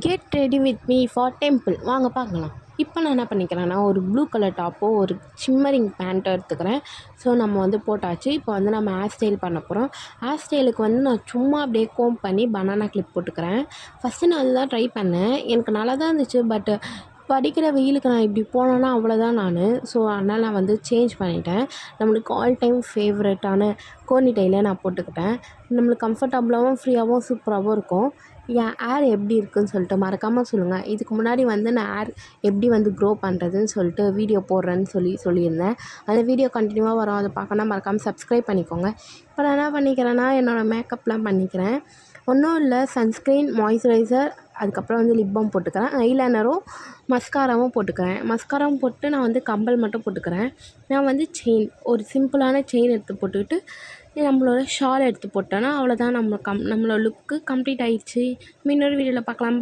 Get ready with me for temple வாங்க பார்க்கலாம். இப்போ நான் என்ன பண்ணிக்கிறேன்னா, ஒரு ப்ளூ கலர் டாப்போ ஒரு ஷிம்மரிங் பேண்ட்டோ எடுத்துக்கிறேன். ஸோ நம்ம வந்து போட்டாச்சு. இப்போ வந்து நம்ம ஹேர் ஸ்டைல் பண்ண போகிறோம். ஹேர் ஸ்டைலுக்கு வந்து நான் சும்மா அப்படியே கோம் பண்ணி பனானா கிளிப் போட்டுக்கிறேன். ஃபஸ்ட்டு நான் அதுதான் ட்ரை பண்ணேன். எனக்கு நல்லா தான் இருந்துச்சு. பட் இப்போ அடிக்கிற வெயிலுக்கு நான் இப்படி போனேன்னா அவ்வளோதான் நான். ஸோ அதனால் நான் வந்து சேஞ்ச் பண்ணிட்டேன். நம்மளுக்கு ஆல் டைம் ஃபேவரட்டான கோனி டெயிலே நான் போட்டுக்கிட்டேன். நம்மளுக்கு கம்ஃபர்டபுளாகவும் ஃப்ரீயாகவும் சூப்பராகவும் இருக்கும். என் ஹேர் எப்படி இருக்குதுன்னு சொல்லிட்டு மறக்காமல் சொல்லுங்கள். இதுக்கு முன்னாடி வந்து நான் ஹேர் எப்படி வந்து க்ரோ பண்ணுறதுன்னு சொல்லிட்டு வீடியோ போடுறேன்னு சொல்லியிருந்தேன். அந்த வீடியோ கண்டினியூவாக வரும். அதை பார்க்கணுன்னா மறக்காமல் சப்ஸ்கிரைப் பண்ணிக்கோங்க. இப்போ நான் என்ன பண்ணிக்கிறேன்னா, என்னோடய மேக்கப்லாம் பண்ணிக்கிறேன். ஒன்றும் இல்லை, சன்ஸ்க்ரீன், மாய்ஸ்சரைசர், அதுக்கப்புறம் வந்து லிப் பாம் போட்டுக்கிறேன். ஐலைனரும் மஸ்காராவும் போட்டுக்கிறேன். மஸ்காராவும் போட்டு நான் வந்து கம்பல் மட்டும் போட்டுக்கிறேன். நான் வந்து செயின், ஒரு சிம்பிளான செயின் எடுத்து போட்டுக்கிட்டு நம்மளோட ஷால் எடுத்து போட்டோன்னா அவ்வளோதான். நம்மளோட லுக்கு கம்ப்ளீட் ஆயிடுச்சு. இன்னொரு வீடியோவில் பார்க்கலாம்.